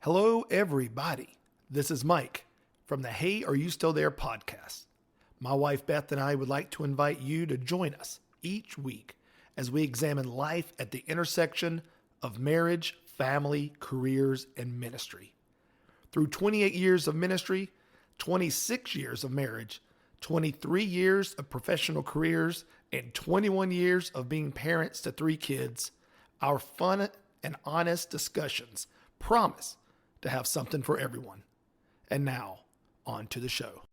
Hello, everybody. This is Mike from the Hey, Are You Still There podcast. My wife Beth and I would like to invite you to join us each week as we examine life at the intersection of marriage, family, careers, and ministry. Through 28 years of ministry, 26 years of marriage, 23 years of professional careers, and 21 years of being parents to 3 kids, our fun and honest discussions promise to have something for everyone. And now, on to the show.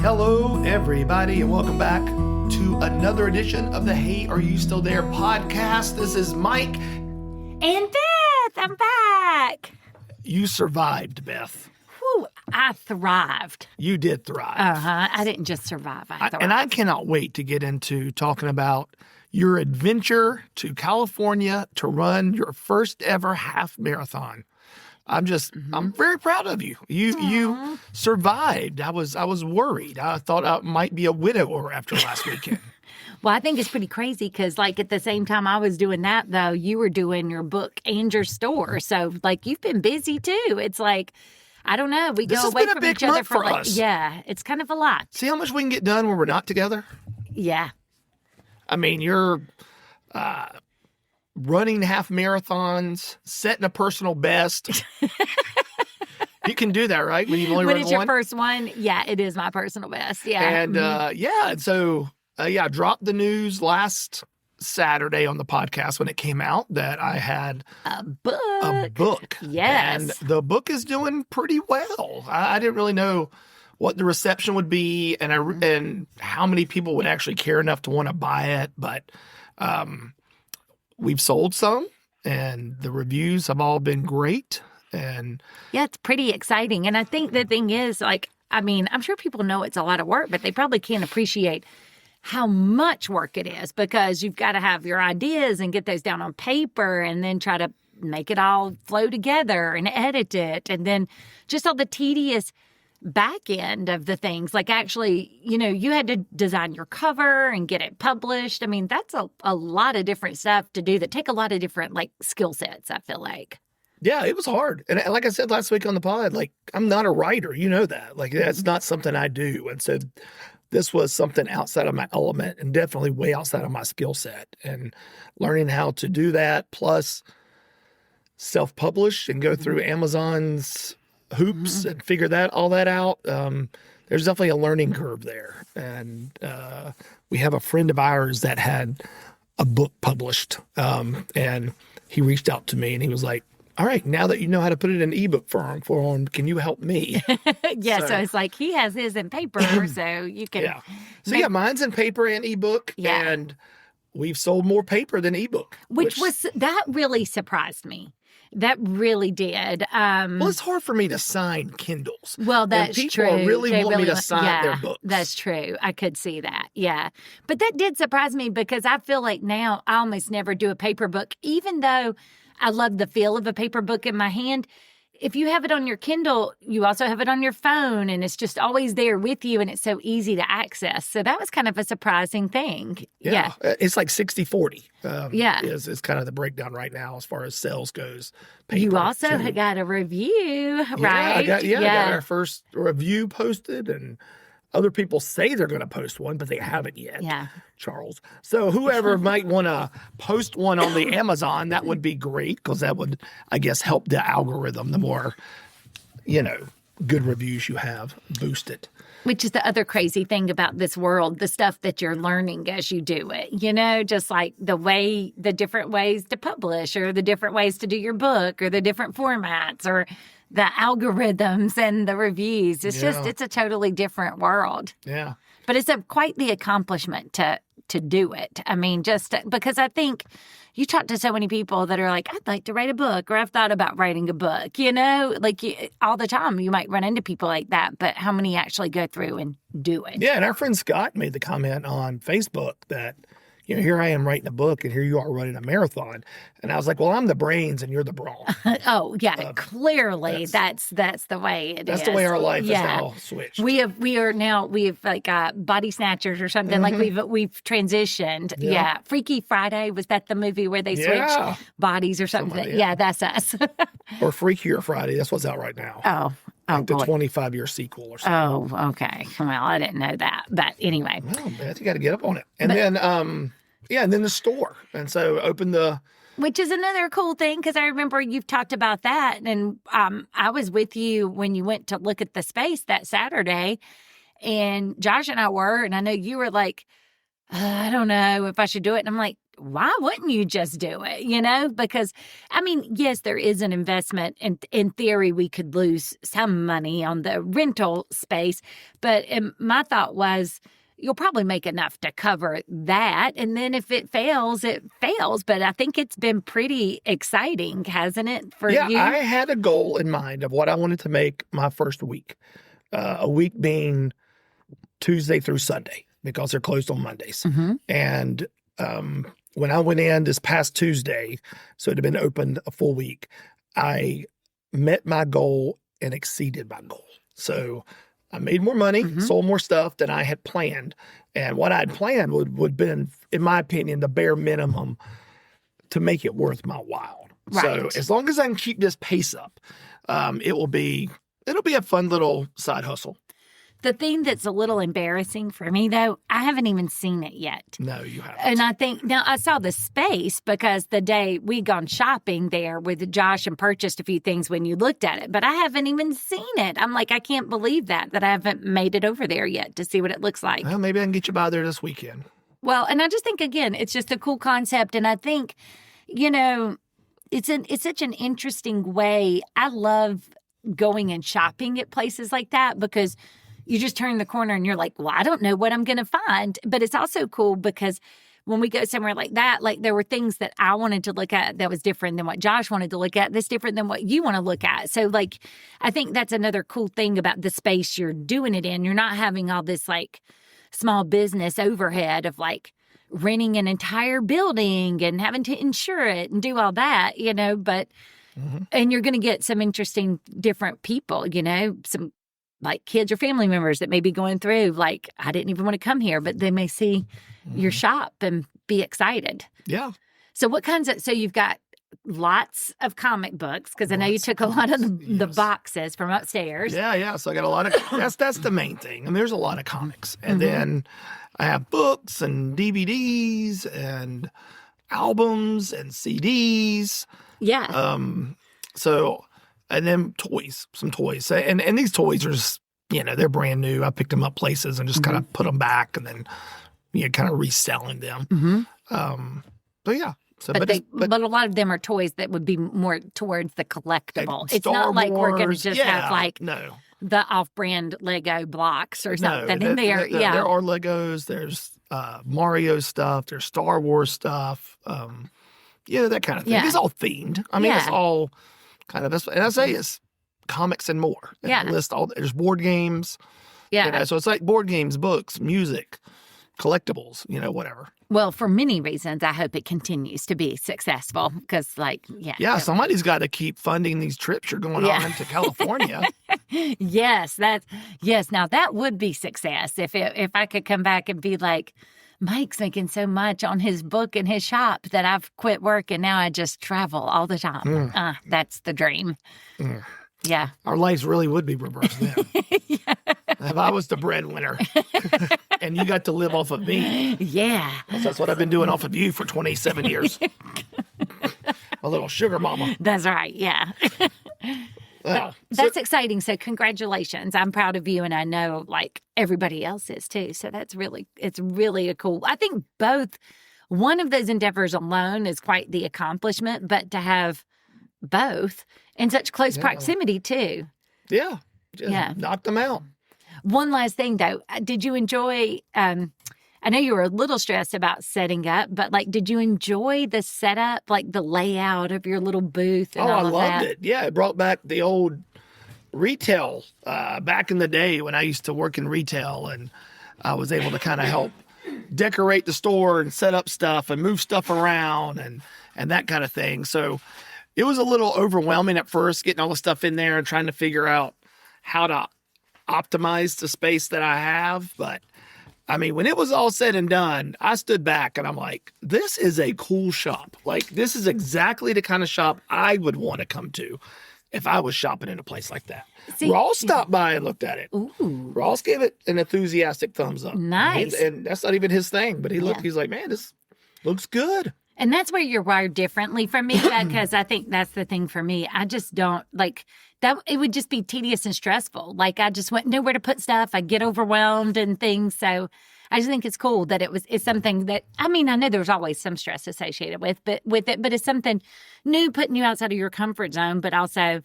Hello, everybody, and welcome back to another edition of the Hey, Are You Still There podcast. This is Mike. And Beth, I'm back. You survived, Beth. Whew, I thrived. You did thrive. I didn't just survive, I thrived. And I cannot wait to get into talking about your adventure to California to run your first ever half marathon. I'm very proud of you. You survived. I was worried. I thought I might be a widower after last weekend. Well, I think it's pretty crazy because, at the same time I was doing that, though, you were doing your book and your store. So, you've been busy, too. It's I don't know. We go away from each other for us. Yeah, it's kind of a lot. See how much we can get done when we're not together? Yeah. I mean, you're running half marathons, setting a personal best. You can do that, right? When you've only run one? When it's your first one, yeah, it is my personal best. Yeah. And, so, I dropped the news last Saturday on the podcast when it came out that I had a book. Yes. And the book is doing pretty well. I didn't really know what the reception would be and how many people would actually care enough to want to buy it. But we've sold some, and the reviews have all been great. And yeah, it's pretty exciting. And I think the thing is, I'm sure people know it's a lot of work, but they probably can't appreciate how much work it is because you've got to have your ideas and get those down on paper and then try to make it all flow together and edit it. And then just all the tedious back end of the things, actually, you had to design your cover and get it published. I mean, that's a lot of different stuff to do that take a lot of different skill sets, I feel like. Yeah, it was hard. And like I said last week on the pod, I'm not a writer. You know that. That's not something I do. And so this was something outside of my element and definitely way outside of my skill set. And learning how to do that, plus self-publish and go through Amazon's hoops and figure all that out. There's definitely a learning curve there. And we have a friend of ours that had a book published. And he reached out to me and he was like, all right, now that you know how to put it in ebook form, can you help me? Yeah, so it's he has his in paper, so you can. Yeah. So mine's in paper and ebook, and we've sold more paper than ebook. That really surprised me. That really did. Well, it's hard for me to sign Kindles. Well, that's true. People really want me to sign their books. That's true. I could see that. Yeah. But that did surprise me because I feel like now I almost never do a paper book, even though I love the feel of a paper book in my hand. If you have it on your Kindle, you also have it on your phone, and it's just always there with you, and it's so easy to access. So that was kind of a surprising thing. Yeah. It's 60-40. Is kind of the breakdown right now as far as sales goes. You also got a review, right? I got our first review posted, and other people say they're going to post one, but they haven't yet. Yeah. Charles. So whoever might want to post one on the Amazon, that would be great because that would, I guess, help the algorithm. The more, good reviews you have, boost it. Which is the other crazy thing about this world, the stuff that you're learning as you do it, just the different ways to publish or the different ways to do your book or the different formats or the algorithms and the reviews. It's it's a totally different world. Yeah. But it's quite the accomplishment to do it. I mean, because I think you talk to so many people that are like, I'd like to write a book, or I've thought about writing a book, all the time you might run into people like that, but how many actually go through and do it? Yeah, and our friend Scott made the comment on Facebook that here I am writing a book and here you are running a marathon. And I was like, well, I'm the brains and you're the brawn. Oh yeah, clearly that's the way it is. That's the way our life is now switched. We've like body snatchers or something. Like we've transitioned. Yeah. Freaky Friday, was that the movie where they switched bodies or something? Yeah, that's us. Or Freakier Friday. That's what's out right now. Like the 25-year sequel or something. Oh, okay. Well, I didn't know that. But anyway. Well, Beth, you got to get up on it. And then, and then the store. And so open the... Which is another cool thing, because I remember you've talked about that. And I was with you when you went to look at the space that Saturday. And Josh and I were, and I know you were like, I don't know if I should do it. And I'm like, why wouldn't you just do it? Because, I mean, yes, there is an investment. And in theory, we could lose some money on the rental space. But my thought was, you'll probably make enough to cover that. And then if it fails, it fails. But I think it's been pretty exciting, hasn't it, for you? Yeah, I had a goal in mind of what I wanted to make my first week. A week being Tuesday through Sunday, because they're closed on Mondays. And when I went in this past Tuesday, so it had been open a full week, I met my goal and exceeded my goal. So I made more money, sold more stuff than I had planned. And what I'd planned would been, in my opinion, the bare minimum to make it worth my while. Right. So as long as I can keep this pace up, it'll be a fun little side hustle. The thing that's a little embarrassing for me, though, I haven't even seen it yet. No, you haven't. And I think, now I saw the space because the day we'd gone shopping there with Josh and purchased a few things when you looked at it, but I haven't even seen it. I'm like, I can't believe that I haven't made it over there yet to see what it looks like. Well, maybe I can get you by there this weekend. Well, and I just think, again, it's just a cool concept. And I think, it's such an interesting way. I love going and shopping at places like that because you just turn the corner and you're like, well, I don't know what I'm going to find. But it's also cool because when we go somewhere like that, like there were things that I wanted to look at that was different than what Josh wanted to look at. That's different than what you want to look at. So like, I think that's another cool thing about the space you're doing it in. You're not having all this like small business overhead of like renting an entire building and having to insure it and do all that, but, and you're going to get some interesting different people, some like kids or family members that may be going through, like, I didn't even want to come here, but they may see your shop and be excited. Yeah. So so you've got lots of comic books, because I know you took a lot of the boxes from upstairs. Yeah. So I got a lot of, that's the main thing. I mean, there's a lot of comics. And then I have books and DVDs and albums and CDs. Yeah. And then some toys. And these toys are just, they're brand new. I picked them up places and just kind of put them back and then, kind of reselling them. But yeah. So, but a lot of them are toys that would be more towards the collectible. It's not like we're going to just have like the off-brand Lego blocks or something in there. There are Legos. There's Mario stuff. There's Star Wars stuff. That kind of thing. Yeah. It's all themed. I mean, it's all kind of, and I say it's comics and more. And there's board games. Yeah. So it's like board games, books, music, collectibles, whatever. Well, for many reasons, I hope it continues to be successful because, Yeah, somebody's got to keep funding these trips you're going on to California. Yes. Now, that would be success if I could come back and be like, Mike's making so much on his book and his shop that I've quit work and now I just travel all the time. That's the dream. Yeah. Our lives really would be reversed then. If I was the breadwinner and you got to live off of me. Yeah. That's what I've been doing off of you for 27 years. A little sugar mama. That's right. Yeah. That's exciting. So congratulations. I'm proud of you. And I know everybody else is too. So it's really a cool, I think one of those endeavors alone is quite the accomplishment, but to have both in such close proximity too. Yeah. Just knock them out. One last thing though, did you enjoy, I know you were a little stressed about setting up, but did you enjoy the setup, the layout of your little booth? And all of that? I loved it. Yeah, it brought back the old retail back in the day when I used to work in retail, and I was able to kind of help decorate the store and set up stuff and move stuff around and that kind of thing. So it was a little overwhelming at first, getting all the stuff in there and trying to figure out how to optimize the space that I have. But I mean, when it was all said and done, I stood back and I'm like, this is a cool shop. Like, this is exactly the kind of shop I would want to come to if I was shopping in a place like that. See, Ross stopped by and looked at it. Ooh. Ross gave it an enthusiastic thumbs up. Nice. And that's not even his thing, but he looked, he's like, man, this looks good. And that's where you're wired differently from me, because I think that's the thing for me. I just don't like that. It would just be tedious and stressful. Like, I just wouldn't know where to put stuff. I get overwhelmed and things. So I just think it's cool that it's something that, I mean, I know there's always some stress associated with it, but it's something new, putting you outside of your comfort zone, but also,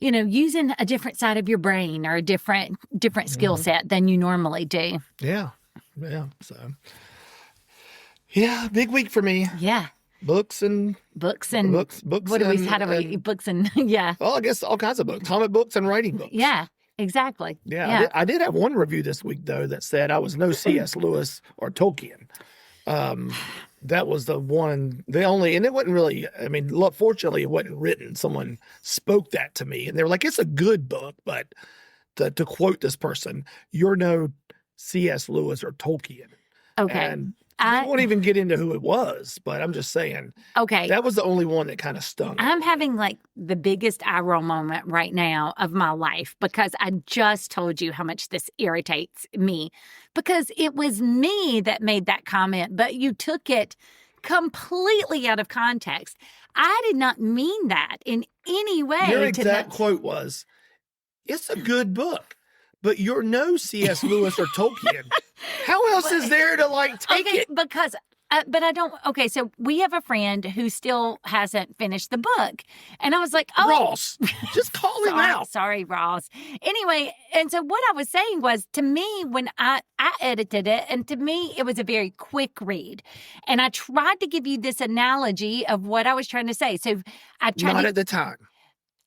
you know, using a different side of your brain or a different skill set than you normally do. Yeah. Yeah. So, yeah, big week for me. Yeah. Books and books. What do we? How do we? Books and yeah. Well, I guess all kinds of books, comic books and writing books. Yeah, exactly. Yeah. I did have one review this week though that said I was no C.S. Lewis or Tolkien. That was the only, and it wasn't really. I mean, look, fortunately, it wasn't written. Someone spoke that to me, and they were like, "It's a good book," but to quote this person, "You're no C.S. Lewis or Tolkien." Okay. And I won't even get into who it was, but I'm just saying. Okay. That was the only one that kind of stung. I'm having like the biggest eye roll moment right now of my life, because I just told you how much this irritates me, because it was me that made that comment, but you took it completely out of context. I did not mean that in any way. Your exact quote was, "It's a good book, but you're no C.S. Lewis or Tolkien." How else is there to like take it? Because, but I don't. Okay, so we have a friend who still hasn't finished the book, and I was like, "Oh, Ross, just call him out." Sorry, Ross. Anyway, and so what I was saying was, to me, when I edited it, and to me, it was a very quick read, and I tried to give you this analogy of what I was trying to say. So I tried not at the time.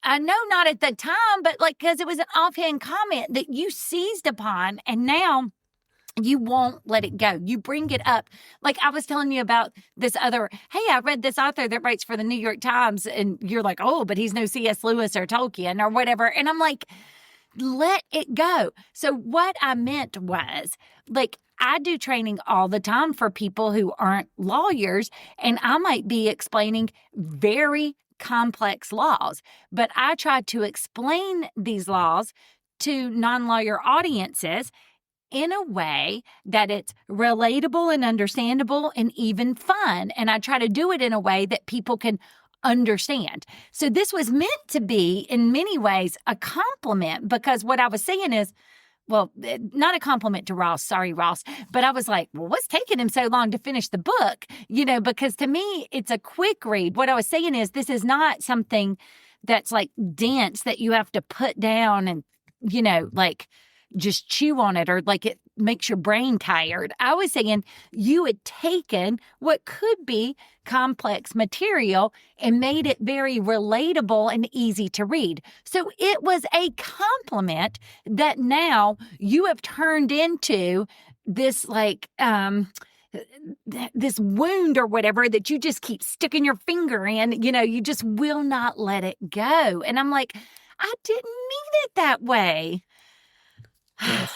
I know not at the time, but like, because it was an offhand comment that you seized upon, and now you won't let it go. You bring it up. Like I was telling you about this other, hey, I read this author that writes for the New York Times, and you're like, oh, but he's no C.S. Lewis or Tolkien or whatever. And I'm like, let it go. So what I meant was, like, I do training all the time for people who aren't lawyers, and I might be explaining very complex laws, but I try to explain these laws to non-lawyer audiences in a way that it's relatable and understandable and even fun. And I try to do it in a way that people can understand. So this was meant to be, in many ways, a compliment, because what I was saying is, well, not a compliment to Ross. Sorry, Ross. But I was like, well, what's taking him so long to finish the book? You know, because to me, it's a quick read. What I was saying is, this is not something that's like dense that you have to put down and, you know, like just chew on it, or like it makes your brain tired. I was saying you had taken what could be complex material and made it very relatable and easy to read. So it was a compliment that now you have turned into this like this wound or whatever that you just keep sticking your finger in. You know, you just will not let it go. And I'm like, I didn't mean it that way. Yes.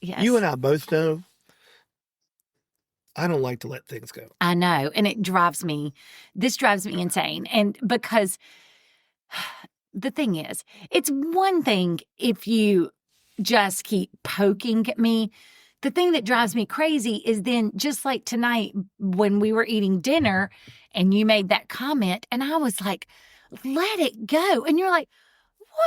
Yes. You and I both know I don't like to let things go. I know. And this drives me insane. And because the thing is, it's one thing if you just keep poking at me. The thing that drives me crazy is then, just like tonight when we were eating dinner and you made that comment and I was like, let it go. And you're like,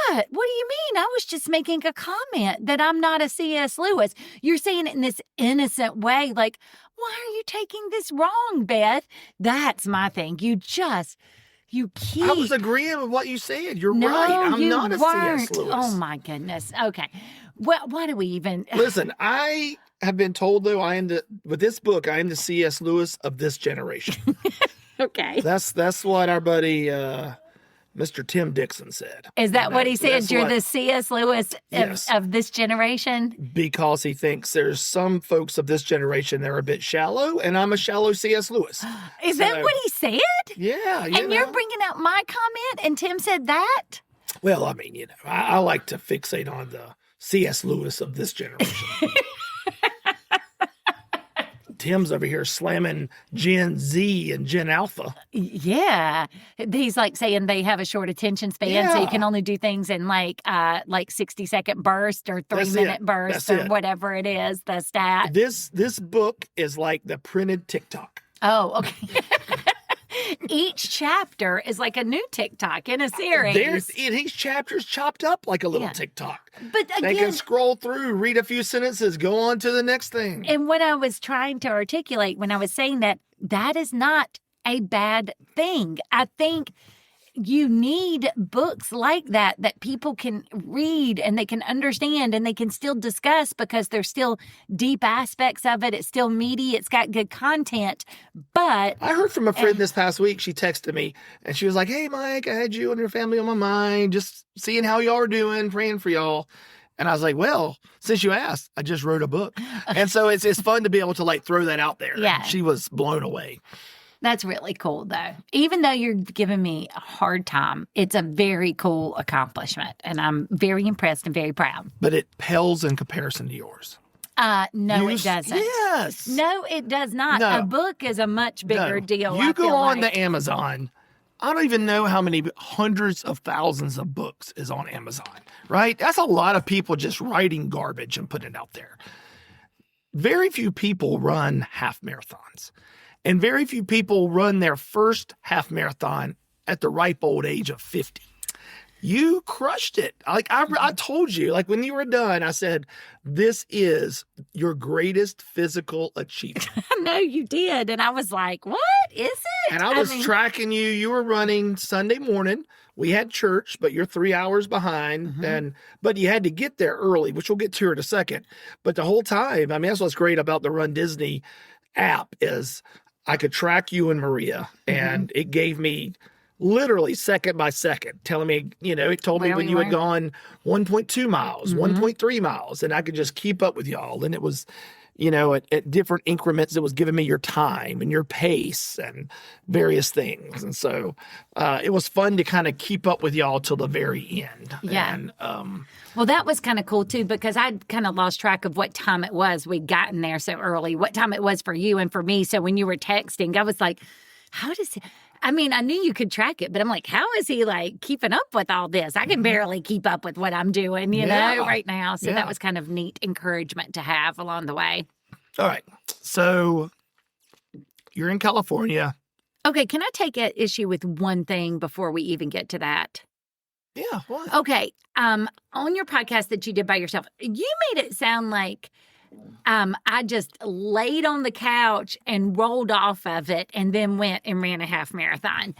what? What do you mean? I was just making a comment that I'm not a C.S. Lewis. You're saying it in this innocent way. Like, why are you taking this wrong, Beth? That's my thing. You keep. I was agreeing with what you said. You're No, right. I'm you not a weren't. C.S. Lewis. Oh, my goodness. Okay. Well, why do we even. Listen, I have been told, though, with this book, I am the C.S. Lewis of this generation. Okay. That's what our buddy Mr. Tim Dixon said. Is that what he said? That's You're what- the C.S. Lewis Yes. of this generation? Because he thinks there's some folks of this generation that are a bit shallow, and I'm a shallow C.S. Lewis. Is that what he said? Yeah. And you're bringing out my comment, and Tim said that? Well, I mean, I like to fixate on the C.S. Lewis of this generation. Tim's over here slamming Gen Z and Gen Alpha. Yeah. He's like saying they have a short attention span, so you can only do things in like 60-second burst or 3-minute burst or whatever it is, the stat. This book is like the printed TikTok. Oh, okay. Each chapter is like a new TikTok in a series. Each chapter's chopped up like a little TikTok. But again, they can scroll through, read a few sentences, go on to the next thing. And what I was trying to articulate when I was saying that is not a bad thing. I think you need books like that people can read and they can understand and they can still discuss because there's still deep aspects of it. It's still meaty. It's got good content. But I heard from a friend this past week. She texted me and she was like, "Hey, Mike, I had you and your family on my mind. Just seeing how y'all are doing, praying for y'all." And I was like, "Well, since you asked, I just wrote a book." And so it's fun to be able to like throw that out there. Yeah. And she was blown away. That's really cool, though. Even though you're giving me a hard time, it's a very cool accomplishment, and I'm very impressed and very proud. But it pales in comparison to yours. No, it doesn't. Yes. No, it does not. No. A book is a much bigger deal. You go on the Amazon. I don't even know how many hundreds of thousands of books is on Amazon, right? That's a lot of people just writing garbage and putting it out there. Very few people run half marathons. And very few people run their first half marathon at the ripe old age of 50. You crushed it. Like I told you, like when you were done, I said, this is your greatest physical achievement. I know you did. And I was like, what is it? And I was tracking you. You were running Sunday morning. We had church, but you're 3 hours behind. Mm-hmm. But you had to get there early, which we'll get to in a second. But the whole time, I mean, that's what's great about the Run Disney app is I could track you and Maria, and it gave me literally second by second, telling me, it told me when you had gone 1.2 miles, 1.3 miles, and I could just keep up with y'all. And it was, at different increments, it was giving me your time and your pace and various things. And so it was fun to kind of keep up with y'all till the very end. Yeah. And, well, that was kind of cool, too, because I'd kind of lost track of what time it was. We'd gotten there so early, what time it was for you and for me. So when you were texting, I was like, how does he... I mean, I knew you could track it, but I'm like, how is he like keeping up with all this? I can barely keep up with what I'm doing, you know, right now. So that was kind of neat encouragement to have along the way. All right. So you're in California. Okay. Can I take an issue with one thing before we even get to that? Yeah. What? Okay. On your podcast that you did by yourself, you made it sound like I just laid on the couch and rolled off of it and then went and ran a half marathon.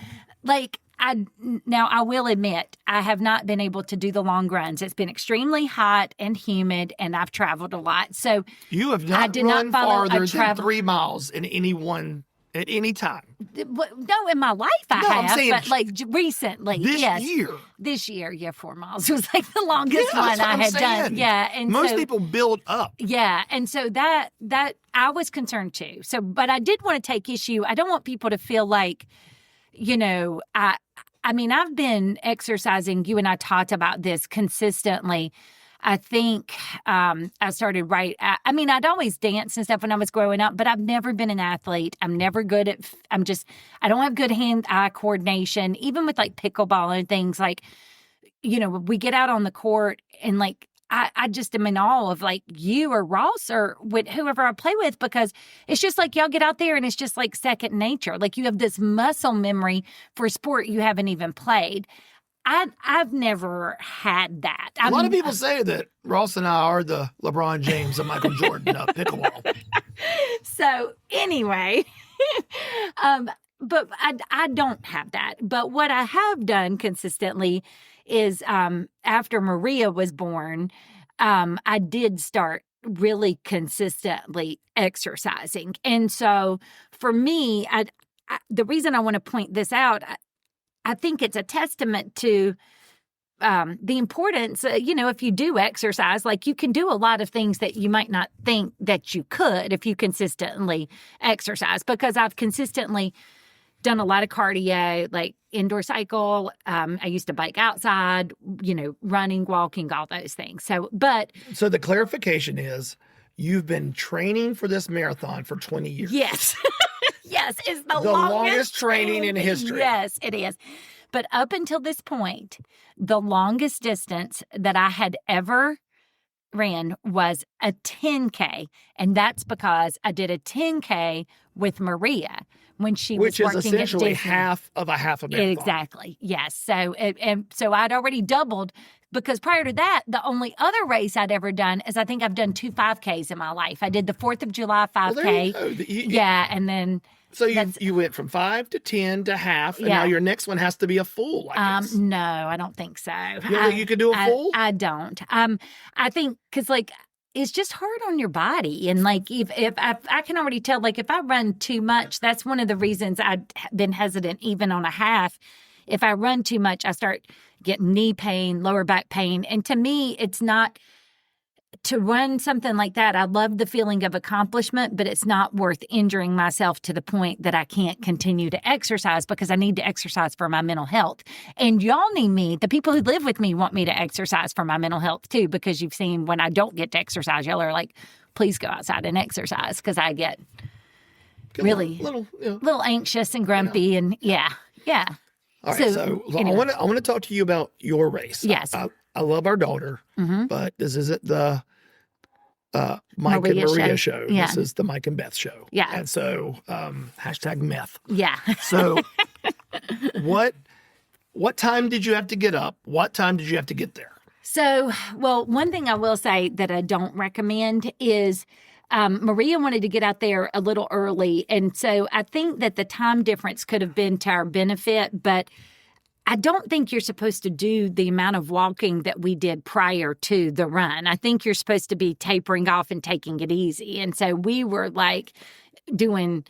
Now I will admit, I have not been able to do the long runs. It's been extremely hot and humid, and I've traveled a lot. So you have not run farther than 3 miles in at any time. No, in my life I have, I'm saying but like recently. This year, 4 miles was like the longest one I had done. Yeah, and most people build up. Yeah, and so that I was concerned too. So, but I did want to take issue. I don't want people to feel like, I mean, I've been exercising. You and I talked about this consistently. I think I started I mean, I'd always danced and stuff when I was growing up, but I've never been an athlete. I'm never good at, I don't have good hand-eye coordination, even with like pickleball and things like, we get out on the court and like, I just am in awe of like you or Ross or with whoever I play with, because it's just like y'all get out there and it's just like second nature. Like you have this muscle memory for a sport you haven't even played. I've never had that. A lot of people say that Ross and I are the LeBron James and Michael Jordan of pickleball. So anyway, but I don't have that. But what I have done consistently is after Maria was born, I did start really consistently exercising. And so for me, the reason I want to point this out, I think it's a testament to the importance, if you do exercise, like you can do a lot of things that you might not think that you could if you consistently exercise, because I've consistently done a lot of cardio, like indoor cycle. I used to bike outside, running, walking, all those things. So the clarification is you've been training for this marathon for 20 years. Yes. Yes, it's the longest training in history. Yes, it is. But up until this point, the longest distance that I had ever ran was a 10K. And that's because I did a 10K with Maria when she was working at Disney. Which is essentially half of a marathon. Exactly. Yes. So I'd already doubled, because prior to that, the only other race I'd ever done is, I think I've done 2 5Ks in my life. I did the 4th of July 5K. Well, yeah. And then. So you went from 5 to 10 to half, and now your next one has to be a full, I guess. No, I don't think so. You don't think you could do a full? I don't. I think because it's just hard on your body, and if I can already tell, if I run too much, that's one of the reasons I've been hesitant even on a half. If I run too much, I start getting knee pain, lower back pain, and to me, it's not. To run something like that, I love the feeling of accomplishment, but it's not worth injuring myself to the point that I can't continue to exercise, because I need to exercise for my mental health. And y'all need me. The people who live with me want me to exercise for my mental health too, because you've seen when I don't get to exercise, y'all are like, please go outside and exercise, because I get really little anxious and grumpy and yeah. All right, so anyway. I want to talk to you about your race. Yes. I love our daughter, but this isn't the Mike and Maria show. Yeah. This is the Mike and Beth show. Yeah. And so #meth. Yeah. So what time did you have to get up? What time did you have to get there? So, one thing I will say that I don't recommend is Maria wanted to get out there a little early. And so I think that the time difference could have been to our benefit, but I don't think you're supposed to do the amount of walking that we did prior to the run. I think you're supposed to be tapering off and taking it easy. And so we were doing,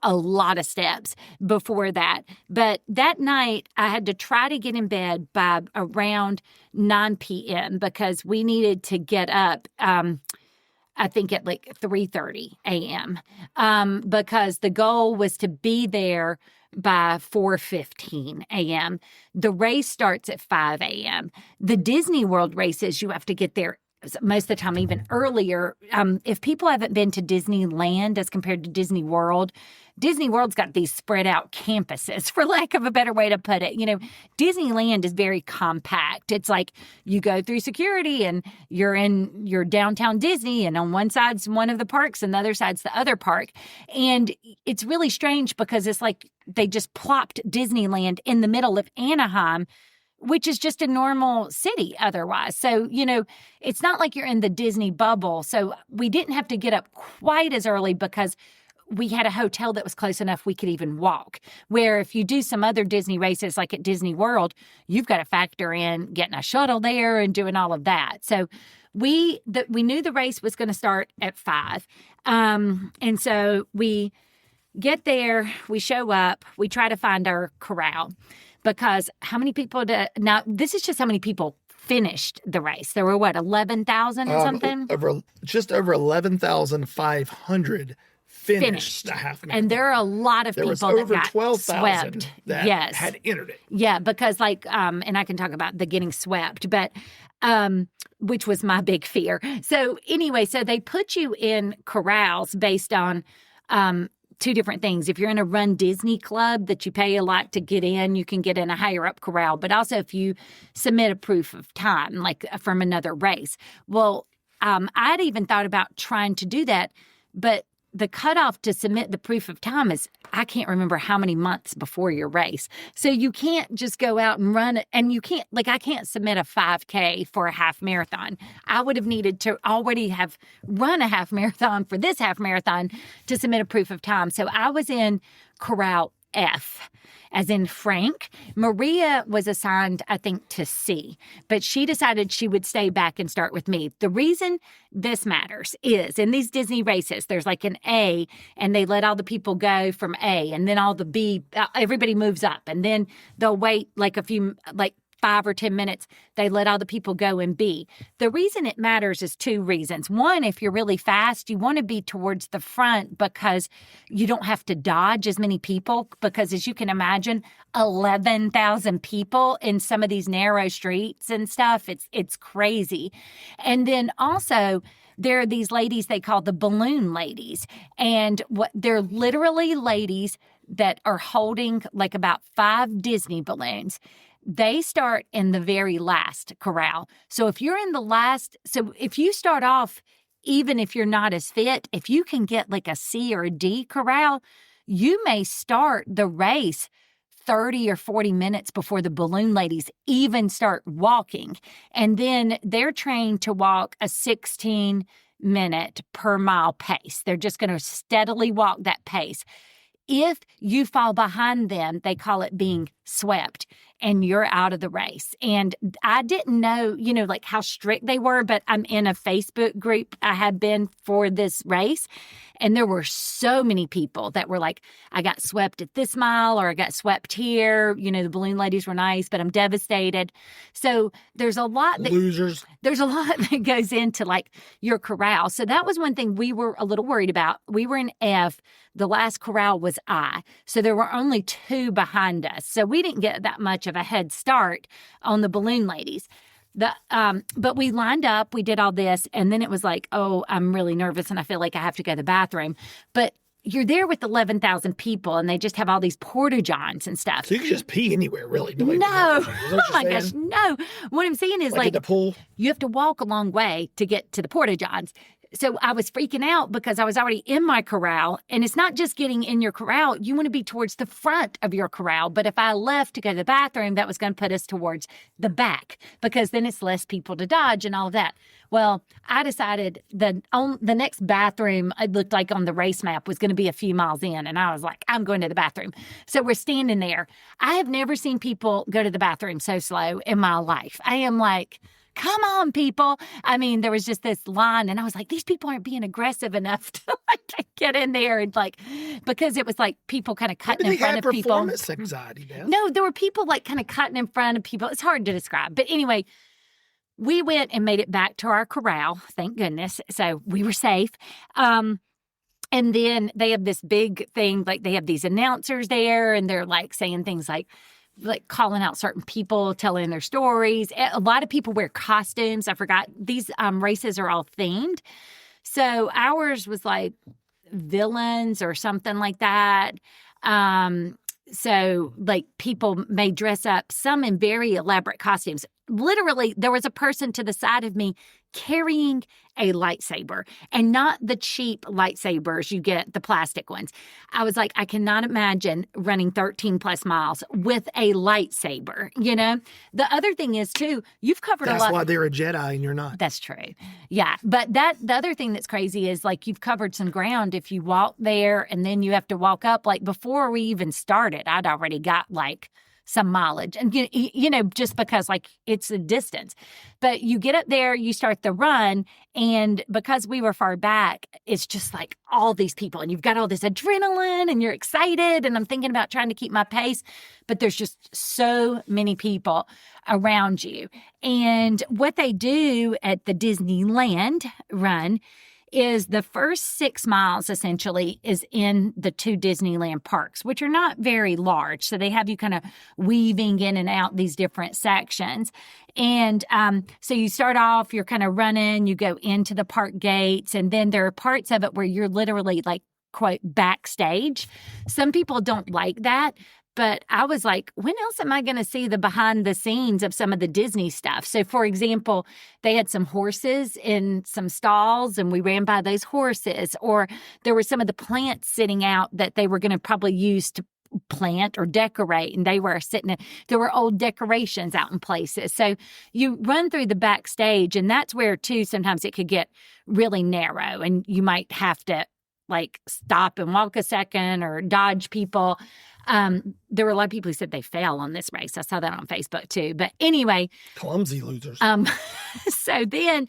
a lot of steps before that. But that night I had to try to get in bed by around 9 p.m. because we needed to get up, I think at 3:30 a.m. Because the goal was to be there by 4:15 a.m. The race starts at 5 a.m. The Disney World races, you have to get there most of the time even earlier. If people haven't been to Disneyland as compared to Disney World's got these spread out campuses, for lack of a better way to put it. Disneyland is very compact. It's like you go through security and you're in your downtown Disney, and on one side's one of the parks and the other side's the other park. And it's really strange because it's like they just plopped Disneyland in the middle of Anaheim, which is just a normal city otherwise. So, it's not like you're in the Disney bubble. So we didn't have to get up quite as early because we had a hotel that was close enough we could even walk. Where if you do some other Disney races like at Disney World, you've got to factor in getting a shuttle there and doing all of that. So we knew the race was going to start at 5. And so we get there, we show up, we try to find our corral. Because how many people now this is just how many people finished the race. There were 11,000 or something? Just over 11,500 finished the half marathon. And there are a lot of people that got over 12,000 that had entered it. Yeah, because and I can talk about the getting swept, but which was my big fear. So anyway, so they put you in corrals based on 2 different things. If you're in a Run Disney club that you pay a lot to get in, you can get in a higher up corral. But also if you submit a proof of time, from another race. Well, I'd even thought about trying to do that, but the cutoff to submit the proof of time is, I can't remember how many months before your race. So you can't just go out and run it. And you can't, I can't submit a 5K for a half marathon. I would have needed to already have run a half marathon for this half marathon to submit a proof of time. So I was in corral F, as in Frank. Maria was assigned, I think, to C, but she decided she would stay back and start with me. The reason this matters is in these Disney races, there's like an A, and they let all the people go from A, and then all the B, everybody moves up, and then they'll wait like 5 or 10 minutes, they let all the people go in B. The reason it matters is 2 reasons. One, if you're really fast, you want to be towards the front because you don't have to dodge as many people, because as you can imagine, 11,000 people in some of these narrow streets and stuff, it's crazy. And then also, there are these ladies they call the balloon ladies, and they're literally ladies that are holding like about 5 Disney balloons. They start in the very last corral. So if you're in the last, so if you start off, even if you're not as fit, if you can get like a C or a D corral, you may start the race 30 or 40 minutes before the balloon ladies even start walking. And then they're trained to walk a 16-minute per mile pace. They're just going to steadily walk that pace. If you fall behind them, they call it being swept, and you're out of the race. And I didn't know, like how strict they were, but I'm in a Facebook group I had been for this race. And there were so many people that were like, I got swept at this mile, or I got swept here. The balloon ladies were nice, but I'm devastated. So there's a lot losers. There's a lot that goes into like your corral. So that was one thing we were a little worried about. We were in F. The last corral was I. So there were only 2 behind us. So we didn't get that much of a head start on the balloon ladies. But we lined up, we did all this, and then it was like, oh, I'm really nervous and I feel like I have to go to the bathroom. But you're there with 11,000 people, and they just have all these porta-johns and stuff. So you can just pee anywhere, really. No. Oh my gosh, no. What I'm saying is like at the pool? You have to walk a long way to get to the porta-johns. So I was freaking out because I was already in my corral, and it's not just getting in your corral. You want to be towards the front of your corral. But if I left to go to the bathroom, that was going to put us towards the back, because then it's less people to dodge and all of that. Well, I decided the next bathroom, it looked like on the race map, was going to be a few miles in. And I was like, I'm going to the bathroom. So we're standing there. I have never seen people go to the bathroom so slow in my life. I am like, come on, people. I mean, there was just this line, and I was like, these people aren't being aggressive enough to get in there, and because it was like people kind of cutting in front of people. Performance anxiety, Beth. No, there were people like kind of cutting in front of people. It's hard to describe. But anyway, we went and made it back to our corral, thank goodness. So we were safe. And then they have this big thing, like they have these announcers there, and they're like saying things like calling out certain people, telling their stories. A lot of people wear costumes. I forgot. These races are all themed. So ours was like villains or something like that. So like people may dress up, some in very elaborate costumes. Literally, there was a person to the side of me carrying a lightsaber, and not the cheap lightsabers you get, the plastic ones. I was like, I cannot imagine running 13 plus miles with a lightsaber, The other thing is, too, you've covered a lot. That's why they're a Jedi and you're not. That's true. Yeah. But the other thing that's crazy is like you've covered some ground. If you walk there and then you have to walk up, like before we even started, I'd already got like some mileage, and just because like it's a distance. But you get up there, you start the run, and because we were far back, it's just like all these people, and you've got all this adrenaline, and you're excited, and I'm thinking about trying to keep my pace, but there's just so many people around you. And what they do at the Disneyland run is the first 6 miles essentially is in the 2 Disneyland parks, which are not very large. So they have you kind of weaving in and out these different sections. And so you start off, you're kind of running, you go into the park gates, and then there are parts of it where you're literally like, quote, backstage. Some people don't like that. But I was like, when else am I going to see the behind the scenes of some of the Disney stuff? So, for example, they had some horses in some stalls, and we ran by those horses. Or there were some of the plants sitting out that they were going to probably use to plant or decorate, and they were there were old decorations out in places. So you run through the backstage, and that's where, too, sometimes it could get really narrow, and you might have to like stop and walk a second or dodge people. There were a lot of people who said they fell on this race. I saw that on Facebook too. But anyway, clumsy losers. So then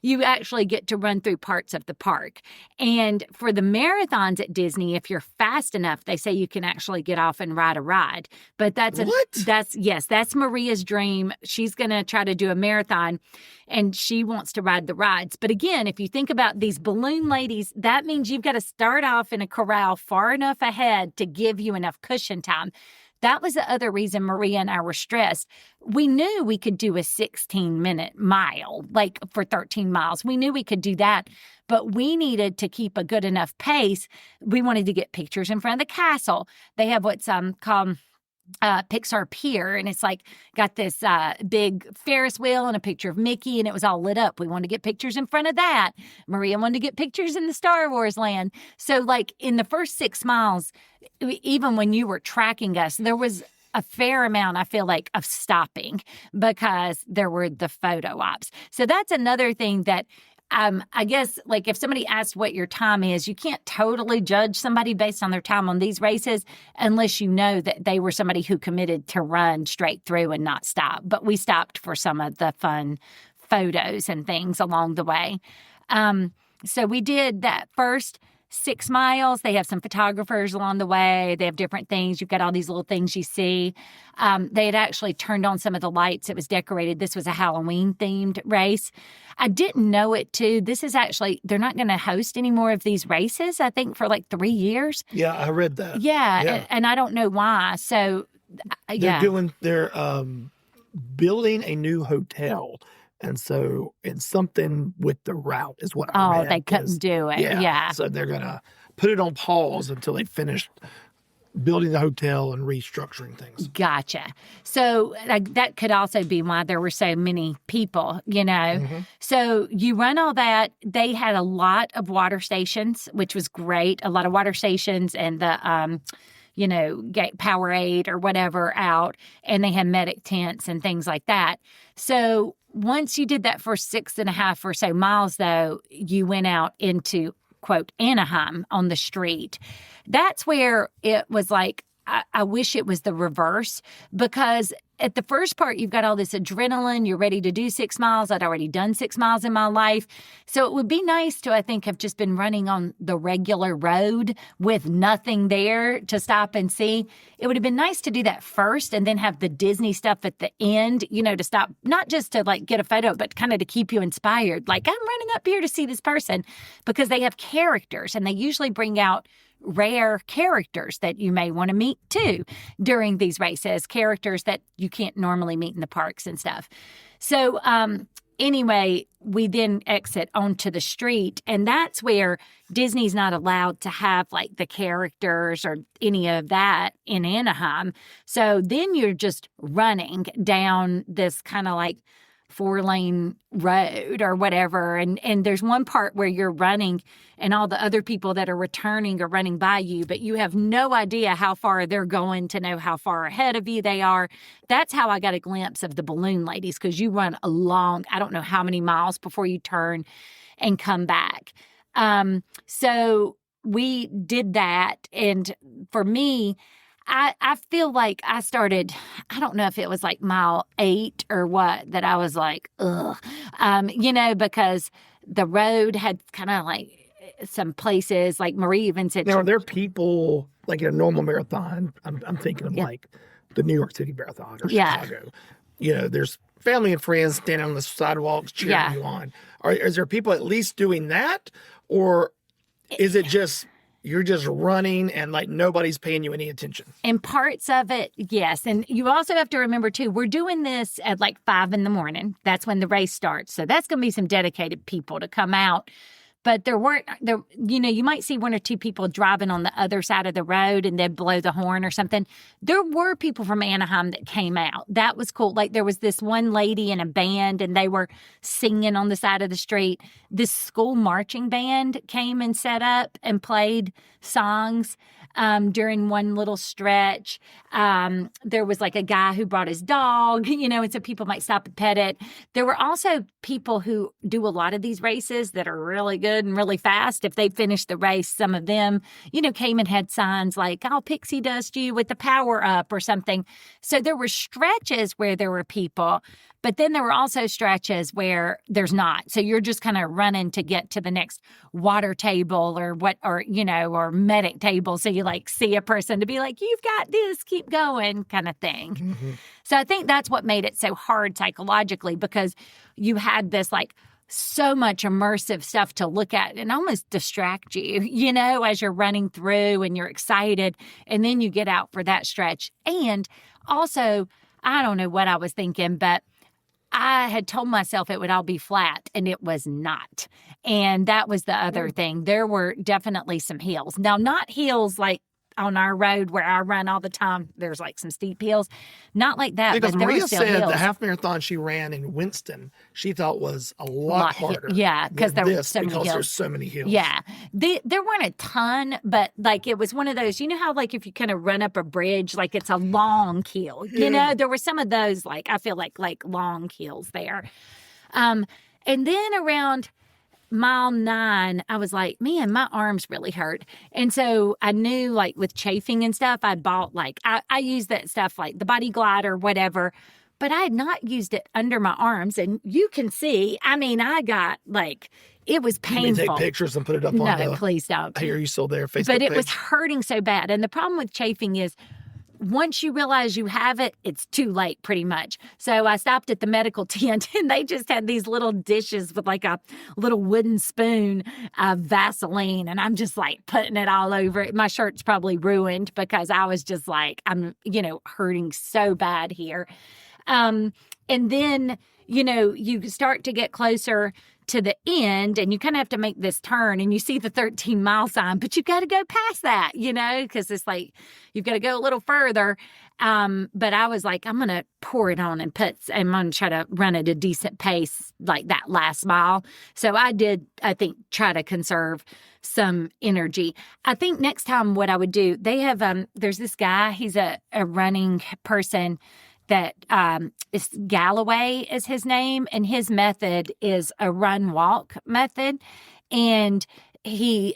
you actually get to run through parts of the park. And for the marathons at Disney, if you're fast enough, they say you can actually get off and ride a ride. But that's Maria's dream. She's going to try to do a marathon and she wants to ride the rides. But again, if you think about these balloon ladies, that means you've got to start off in a corral far enough ahead to give you enough cushion time. That was the other reason Maria and I were stressed. We knew we could do a 16-minute mile, like for 13 miles. We knew we could do that, but we needed to keep a good enough pace. We wanted to get pictures in front of the castle. They have what's called Pixar Pier, and it's like got this big Ferris wheel and a picture of Mickey, and it was all lit up. We wanted to get pictures in front of that. Maria wanted to get pictures in the Star Wars land. So like in the first 6 miles, even when you were tracking us, there was a fair amount, I feel like, of stopping because there were the photo ops. So that's another thing that I guess, like, if somebody asked what your time is, you can't totally judge somebody based on their time on these races unless you know that they were somebody who committed to run straight through and not stop. But we stopped for some of the fun photos and things along the way. So we did that first 6 miles. They have some photographers along the way. They have different things. You've got all these little things you see. They had actually turned on some of the lights. It was decorated. This was a Halloween-themed race. I didn't know it, too. This is actually, they're not going to host any more of these races, I think, for like 3 years. Yeah, I read that. Yeah. And I don't know why. So, they're building a new hotel. And so it's something with the route is what I read. Oh, they couldn't do it. Yeah. So they're going to put it on pause until they finish building the hotel and restructuring things. Gotcha. So that could also be why there were so many people, you know. Mm-hmm. So you run all that. They had a lot of water stations, which was great. A lot of water stations and the Powerade or whatever out. And they had medic tents and things like that. So once you did that for 6.5 or so miles, though, you went out into, quote, Anaheim on the street. That's where it was like, I wish it was the reverse, because at the first part, you've got all this adrenaline. You're ready to do 6 miles. I'd already done 6 miles in my life. So it would be nice to, I think, have just been running on the regular road with nothing there to stop and see. It would have been nice to do that first and then have the Disney stuff at the end, you know, to stop, not just to like get a photo, but kind of to keep you inspired. Like, I'm running up here to see this person, because they have characters and they usually bring out rare characters that you may want to meet too during these races, characters that you can't normally meet in the parks and stuff. So anyway, we then exit onto the street, and that's where Disney's not allowed to have like the characters or any of that in Anaheim. So then you're just running down this kind of like 4-lane road or whatever. And there's one part where you're running and all the other people that are returning are running by you, but you have no idea how far they're going to know how far ahead of you they are. That's how I got a glimpse of the balloon ladies, because you run a long, I don't know how many miles before you turn and come back. So we did that. And for me, I feel like I started, I don't know if it was like mile 8 or what, that I was like, ugh, because the road had kind of like some places, like Marie even said. Now, are there people, like in a normal marathon, I'm thinking of like the New York City Marathon or Chicago. You know, there's family and friends standing on the sidewalks cheering you on. Is there people at least doing that? Or is it just, you're just running and like nobody's paying you any attention? And parts of it, yes. And you also have to remember too, we're doing this at like 5 a.m. That's when the race starts. So that's going to be some dedicated people to come out. But you might see 1 or 2 people driving on the other side of the road and they'd blow the horn or something. There were people from Anaheim that came out. That was cool. Like there was this one lady in a band and they were singing on the side of the street. This school marching band came and set up and played songs. during one little stretch. There was like a guy who brought his dog, and so people might stop and pet it. There were also people who do a lot of these races that are really good and really fast. If they finished the race, some of them, came and had signs like, I'll pixie dust you with the power up or something. So there were stretches where there were people, but then there were also stretches where there's not. So you're just kind of running to get to the next water table or medic table. So you like see a person to be like, you've got this, keep going kind of thing. Mm-hmm. So I think that's what made it so hard psychologically, because you had this like so much immersive stuff to look at and almost distract you, as you're running through and you're excited. And then you get out for that stretch. And also, I don't know what I was thinking, but I had told myself it would all be flat, and it was not. And that was the other thing. There were definitely some hills. Now, not hills like on our road where I run all the time. There's like some steep hills. Not like that, because but there Maria were still said hills. the half marathon she ran in Winston, she thought was a lot harder. Yeah, because there were so many hills. There's so many hills. Yeah. There weren't a ton, but like it was one of those, how like if you kind of run up a bridge, like it's a long hill, there were some of those, like I feel like long hills there. And then around mile 9, I was like, man, my arms really hurt. And so I knew like with chafing and stuff, I'd bought like, I used that stuff like the Body Glide or whatever, but I had not used it under my arms. And you can see, I got like, it was painful. You mean take pictures and put it up on No, please don't. Hey, are you still there? Facebook But it page? was hurting so bad. And the problem with chafing is, once you realize you have it, it's too late pretty much. So I stopped at the medical tent and they just had these little dishes with like a little wooden spoon of Vaseline. And I'm just like putting it all over it. My shirt's probably ruined because I was just like, I'm, hurting so bad here. And then, you start to get closer to the end and you kind of have to make this turn and you see the 13-mile sign, but you got to go past that, because it's like, you've got to go a little further. But I was like, I'm going to pour it on and I'm going to try to run at a decent pace, like that last mile. So I did, I think, try to conserve some energy. I think next time what I would do, they have, there's this guy, he's a running person that is Galloway is his name, and his method is a run-walk method. And he,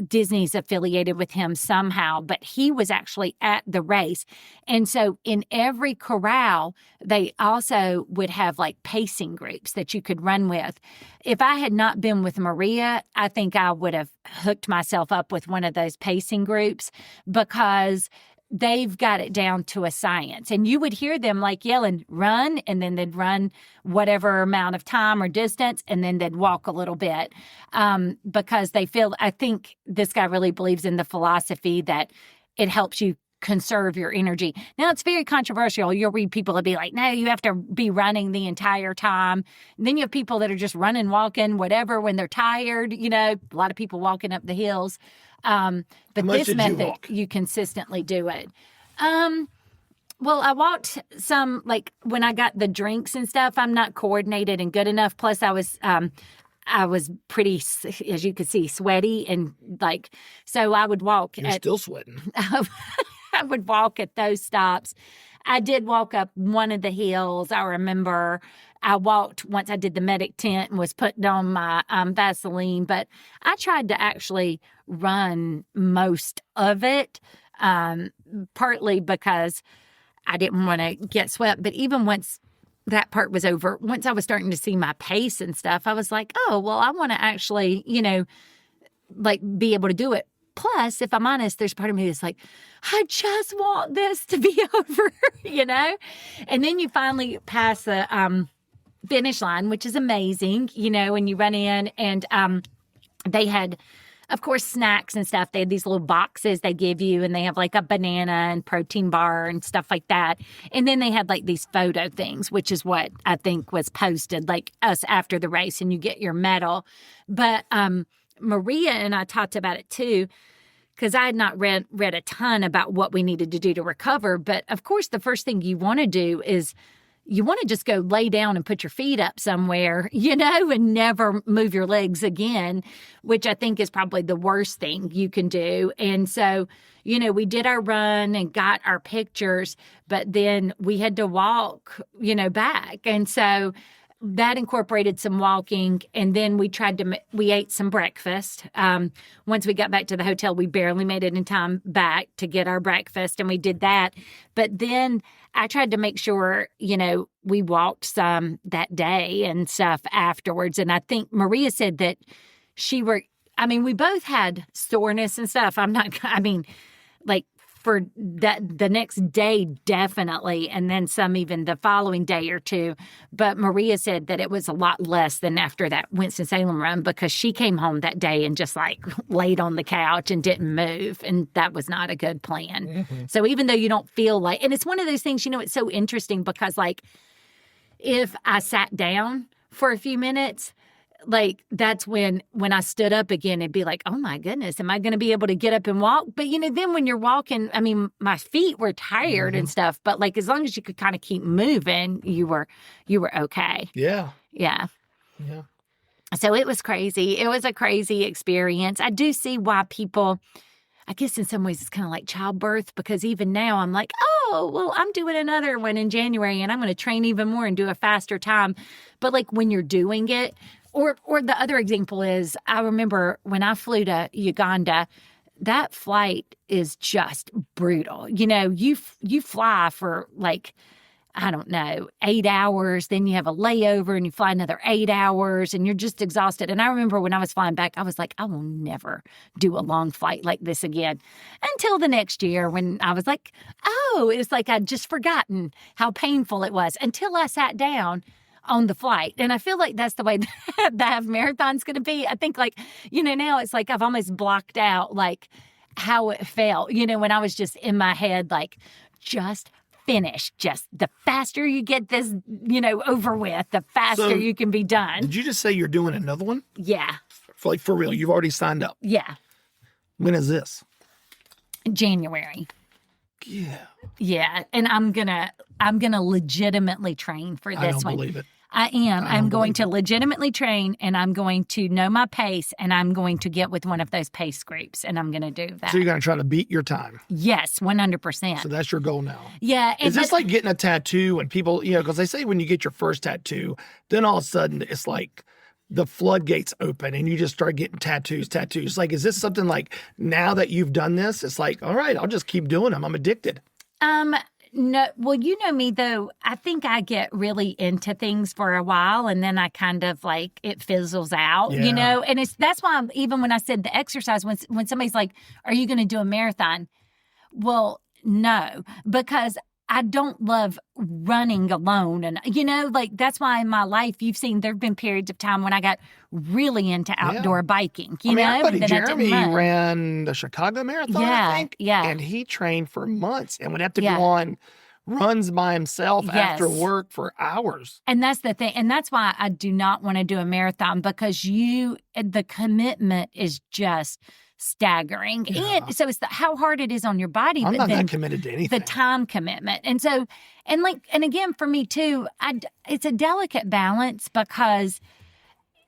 Disney's affiliated with him somehow, but he was actually at the race. And so in every corral, they also would have like pacing groups that you could run with. If I had not been with Maria, I think I would have hooked myself up with one of those pacing groups, because they've got it down to a science. And you would hear them like yelling, run, and then they'd run whatever amount of time or distance, and then they'd walk a little bit, because they feel, I think this guy really believes in the philosophy that it helps you conserve your energy. Now, it's very controversial. You'll read people that be like, no, you have to be running the entire time. And then you have people that are just running, walking, whatever, when they're tired. A lot of people walking up the hills. But this method, you consistently do it. Well, I walked some, like when I got the drinks and stuff, I'm not coordinated and good enough. Plus I was pretty, as you could see, sweaty and like, so I would walk. You're still sweating. I would walk at those stops. I did walk up one of the hills. I remember I walked once I did the medic tent and was putting on my Vaseline, but I tried to actually run most of it, partly because I didn't want to get swept. But even once that part was over, once I was starting to see my pace and stuff, I was like, oh, well, I want to actually, like be able to do it. Plus, if I'm honest, there's part of me that's like, I just want this to be over, And then you finally pass the finish line, which is amazing, when you run in. And they had, of course, snacks and stuff. They had these little boxes they give you, and they have like a banana and protein bar and stuff like that. And then they had like these photo things, which is what I think was posted, like us after the race, and you get your medal. But Maria and I talked about it too, because I had not read a ton about what we needed to do to recover. But of course, the first thing you want to do is you want to just go lay down and put your feet up somewhere, and never move your legs again, which I think is probably the worst thing you can do. And so, we did our run and got our pictures, but then we had to walk, back. And so that incorporated some walking, and then we ate some breakfast. Once we got back to the hotel, we barely made it in time back to get our breakfast, and we did that. But then I tried to make sure, we walked some that day and stuff afterwards. And I think Maria said that we both had soreness and stuff. For the next day, definitely, and then some even the following day or two. But Maria said that it was a lot less than after that Winston-Salem run, because she came home that day and just laid on the couch and didn't move, and that was not a good plan. Mm-hmm. So even though you don't feel like, and it's one of those things, it's so interesting because if I sat down for a few minutes, that's when I stood up again, it'd be like, oh my goodness, am I going to be able to get up and walk? But, then when you're walking, my feet were tired mm-hmm. and stuff, but as long as you could kind of keep moving, you were okay. Yeah. Yeah. Yeah. So it was crazy. It was a crazy experience. I do see why people, I guess in some ways it's kind of like childbirth, because even now I'm like, oh, well, I'm doing another one in January and I'm going to train even more and do a faster time. But when you're doing it, or the other example is, I remember when I flew to Uganda, that flight is just brutal. You fly for 8 hours, then you have a layover and you fly another 8 hours and you're just exhausted. And I remember when I was flying back, I was like, I will never do a long flight like this again, until the next year when I was like, oh, it's like I'd just forgotten how painful it was until I sat down on the flight. And I feel like that's the way that half marathon's going to be. I think now it's like I've almost blocked out how it felt, when I was just in my head, just finish. Just the faster you get this, over with, the faster you can be done. Did you just say you're doing another one? Yeah. For real, you've already signed up? Yeah. When is this? January. Yeah. Yeah. And I'm gonna legitimately train for this one. I don't believe it. I am. I'm going to legitimately train, and I'm going to know my pace, and I'm going to get with one of those pace groups, and I'm going to do that. So you're going to try to beat your time? Yes, 100%. So that's your goal now? Yeah. Is this like getting a tattoo and people, because they say when you get your first tattoo, then all of a sudden it's like the floodgates open and you just start getting tattoos. Is this something now that you've done this, it's like, all right, I'll just keep doing them. I'm addicted. No, well, you know me though. I think I get really into things for a while, and then I kind of it fizzles out, Yeah. And that's why even when I said the exercise, when somebody's like, "Are you going to do a marathon?" Well, no, because I don't love running alone. And, that's why in my life, you've seen there've been periods of time when I got really into outdoor biking, Our buddy but then Jeremy ran the Chicago Marathon, I think. Yeah. And he trained for months and would have to go on runs by himself after work for hours. And that's the thing. And that's why I do not want to do a marathon, because the commitment is just staggering. Yeah. And so it's how hard it is on your body. I'm but not then that committed to anything. The time commitment. And so, and again, for me too, it's a delicate balance, because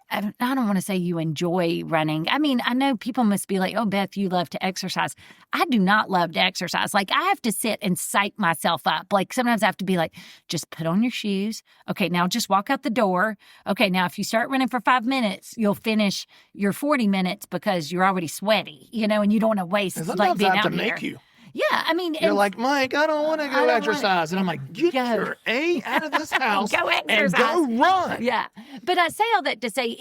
I don't want to say you enjoy running. I know people must be like, oh, Beth, you love to exercise. I do not love to exercise. I have to sit and psych myself up. Sometimes I have to be like, just put on your shoes. Okay, now just walk out the door. Okay, now if you start running for 5 minutes, you'll finish your 40 minutes because you're already sweaty, and you don't want to waste being out here. I have to make you. Yeah, You're like, Mike, I don't want to go exercise. And I'm like, get your A out of this house go and go run. Yeah. But I say all that to say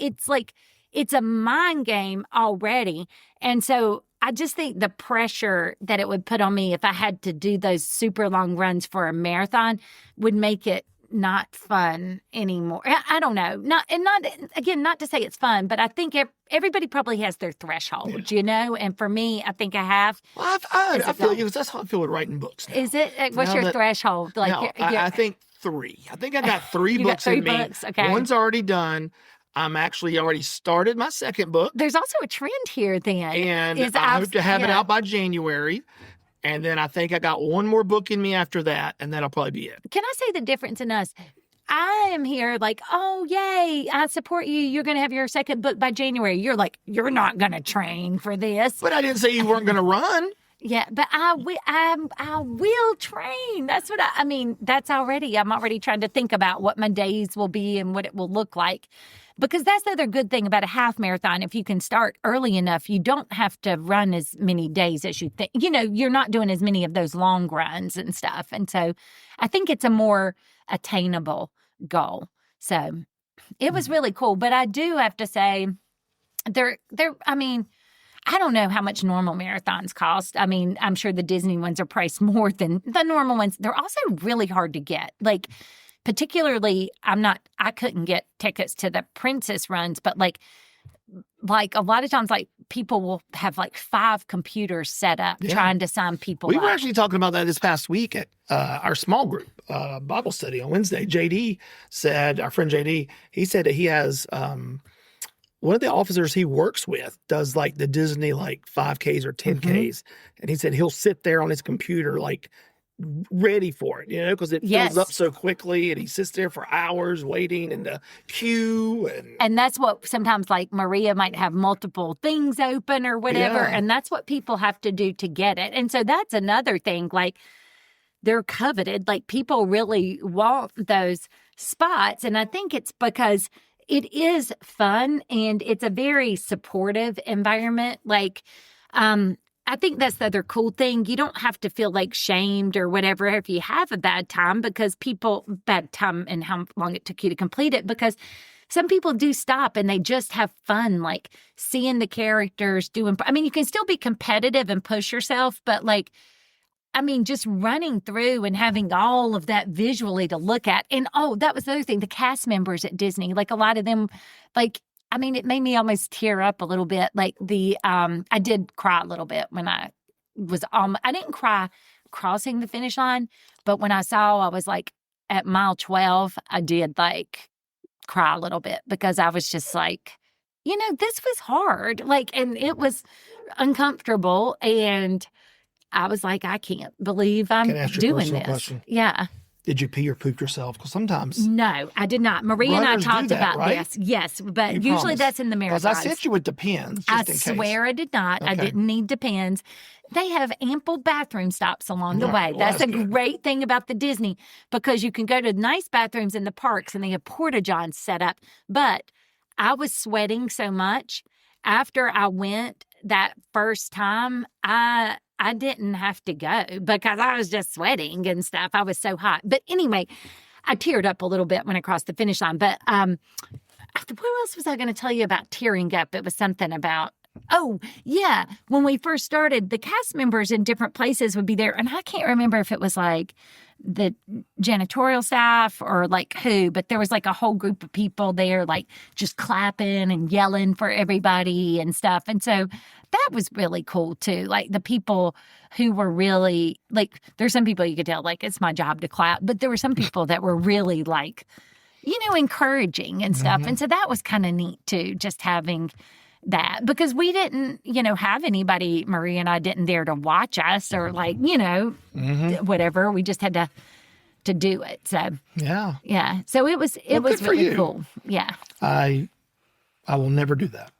it's a mind game already. And so I just think the pressure that it would put on me if I had to do those super long runs for a marathon would make it not fun anymore. I don't know. Not to say it's fun, but I think everybody probably has their threshold, And for me, I think I have. Well, I feel you. That's how I feel with writing books now. Is it? What's your threshold? I think 3. I think I got 3 books in me. Okay. One's already done. I'm actually already started my second book. There's also a trend here then. And I hope to have it out by January. And then I think I got one more book in me after that, and that'll probably be it. Can I say the difference in us? I am here like, oh, yay, I support you. You're going to have your second book by January. You're like, you're not going to train for this. But I didn't say you weren't going to run. Yeah, but I will train. That's what I mean, I'm already trying to think about what my days will be and what it will look like. Because that's the other good thing about a half marathon. If you can start early enough, you don't have to run as many days as you think. You're not doing as many of those long runs and stuff. And so I think it's a more attainable goal. So it was really cool. But I do have to say, I don't know how much normal marathons cost. I mean, I'm sure the Disney ones are priced more than the normal ones. They're also really hard to get. Like, particularly, I couldn't get tickets to the Princess runs, but like a lot of times, like people will have like 5 computers set up trying to sign people up. We were actually talking about that this past week at our small group Bible study on Wednesday. JD said, our friend JD, he said that he has one of the officers he works with does like the Disney like 5Ks or 10Ks. And he said he'll sit there on his computer like ready for it, because it fills up so quickly, and he sits there for hours waiting in the queue. And that's what sometimes like Maria might have multiple things open or whatever. Yeah. And that's what people have to do to get it. And so that's another thing, like they're coveted, like people really want those spots. And I think it's because it is fun and it's a very supportive environment. Like, I think that's the other cool thing. You don't have to feel like shamed or whatever if you have a bad time bad time and how long it took you to complete it, because some people do stop and they just have fun, like seeing the characters you can still be competitive and push yourself, but just running through and having all of that visually to look at. And that was the other thing, the cast members at Disney, like a lot of them, it made me almost tear up a little bit. Like I did cry a little bit when I was I didn't cry crossing the finish line, but when I was like at mile 12, I did like cry a little bit because I was just like, this was hard. And it was uncomfortable. And I was like, I can't believe I'm doing this. Question? Yeah. Did you pee or poop yourself? Because sometimes... No, I did not. Maria and I talked about this. Yes, but usually that's in the marathons. Because I sent you with Depends, just in case. I swear I did not. Okay. I didn't need Depends. They have ample bathroom stops along the way. That's a great thing about the Disney, because you can go to nice bathrooms in the parks and they have porta-johns set up. But I was sweating so much. After I went that first time, I didn't have to go because I was just sweating and stuff. I was so hot. But anyway, I teared up a little bit when I crossed the finish line. But what else was I going to tell you about tearing up? It was something about, when we first started, the cast members in different places would be there. And I can't remember if it was like the janitorial staff or like who, but there was like a whole group of people there, like just clapping and yelling for everybody and stuff. And so that was really cool too. Like the people who were really like, there's some people you could tell like it's my job to clap, but there were some people that were really like, encouraging and stuff. And so that was kind of neat too, just having that, because we didn't, have anybody, Maria and I didn't dare to watch us or like, whatever. We just had to do it. So yeah. So it was really cool. Yeah. I will never do that.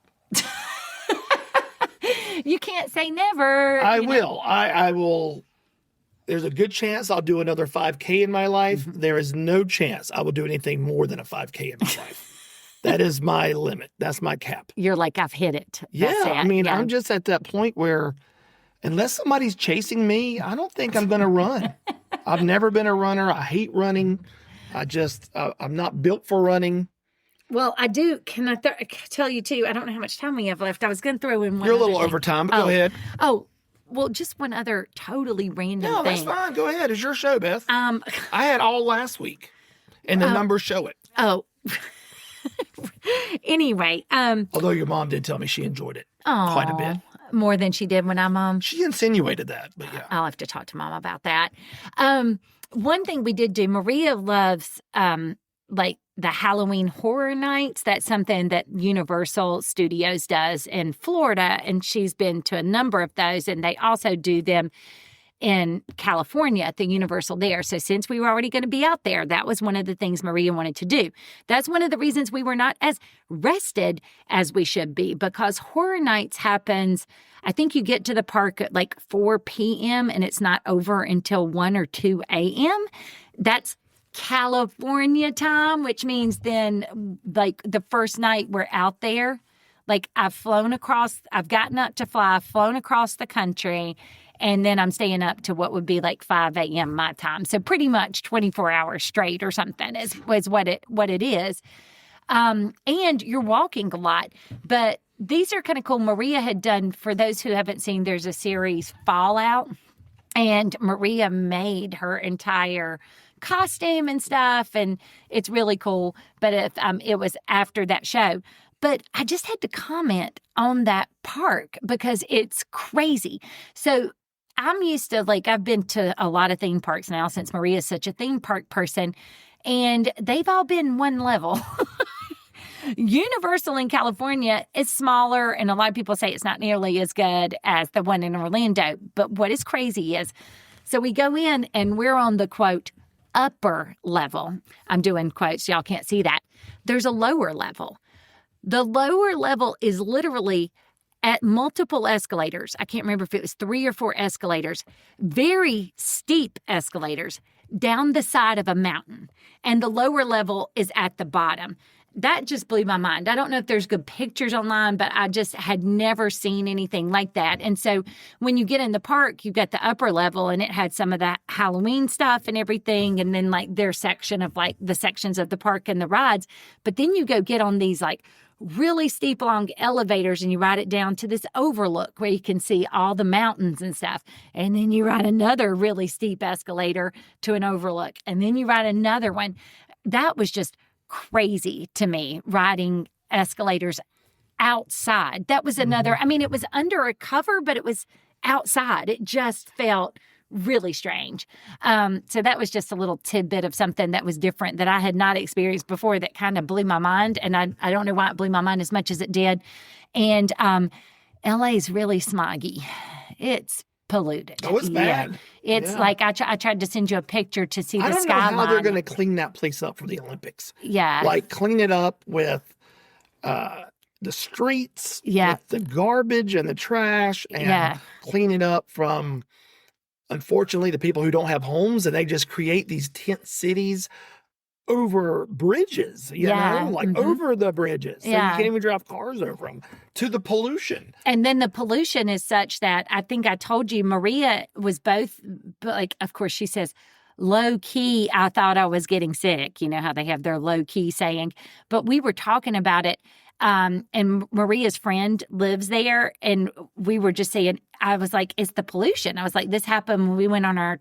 You can't say never. I will. I will. There's a good chance I'll do another 5K in my life. There is no chance I will do anything more than a 5K in my life. That is my limit. That's my cap. You're like, I've hit it. I'm just at that point where unless somebody's chasing me, I don't think I'm going to run. I've never been a runner. I hate running. I'm not built for running. Well, I do. Can I tell you too? I don't know how much time we have left. I was going to throw in one. You're a little over time, but go ahead. Oh, well, just one other totally random thing. No, that's fine. Go ahead. It's your show, Beth. I had all last week, and the numbers show it. Oh. Anyway. Although your mom did tell me she enjoyed it quite a bit. More than she did when I'm She insinuated that, but yeah. I'll have to talk to Mom about that. One thing we did do, Maria loves like the Halloween horror nights. That's something that Universal Studios does in Florida, and she's been to a number of those, and they also do them in California at the Universal there. So since we were already going to be out there, that was one of the things Maria wanted to do. That's one of the reasons we were not as rested as we should be, because Horror Nights happens, I think you get to the park at like 4 p.m. and it's not over until 1 or 2 a.m. That's California time, which means then like the first night we're out there, like I've gotten up to fly, flown across the country, and then I'm staying up to what would be like 5 a.m. my time. So pretty much 24 hours straight or something is what it is. And you're walking a lot. But these are kind of cool. Maria had done, for those who haven't seen, there's a series, Fallout. And Maria made her entire costume and stuff. And it's really cool. But it was after that show. But I just had to comment on that park because it's crazy. So I'm used to, like, I've been to a lot of theme parks now since Maria's such a theme park person, and they've all been one level. Universal in California is smaller, and a lot of people say it's not nearly as good as the one in Orlando. But what is crazy is, so we go in and we're on the, quote, upper level. I'm doing quotes. Y'all can't see that. There's a lower level. The lower level is literally at multiple escalators. I can't remember if it was 3 or 4 escalators, very steep escalators down the side of a mountain. And the lower level is at the bottom. That just blew my mind. I don't know if there's good pictures online, but I just had never seen anything like that. And so when you get in the park, you've got the upper level, and it had some of that Halloween stuff and everything. And then like their section of like the sections of the park and the rides. But then you go get on these like really steep long elevators, and you ride it down to this overlook where you can see all the mountains and stuff. And then you ride another really steep escalator to an overlook. And then you ride another one. That was just crazy to me, riding escalators outside. That was another, I mean, it was under a cover, but it was outside. It just felt really strange. So that was just a little tidbit of something that was different that I had not experienced before that kind of blew my mind. And I don't know why it blew my mind as much as it did. And LA is really smoggy. It's polluted. Oh, it's bad. Yeah. It's like I tried to send you a picture to see the skyline. I don't know how they're going to clean that place up for the Olympics. Yeah. Like clean it up with the streets, with the garbage and the trash, and clean it up from, unfortunately, the people who don't have homes, and they just create these tent cities over bridges, you know, like over the bridges. So you can't even drive cars over them, to the pollution. And then the pollution is such that I think I told you Maria was both, like, of course, she says, low key, I thought I was getting sick. You know how they have their low key saying. But we were talking about it. And Maria's friend lives there, and we were just saying, I was like, it's the pollution. I was like, this happened when we went on our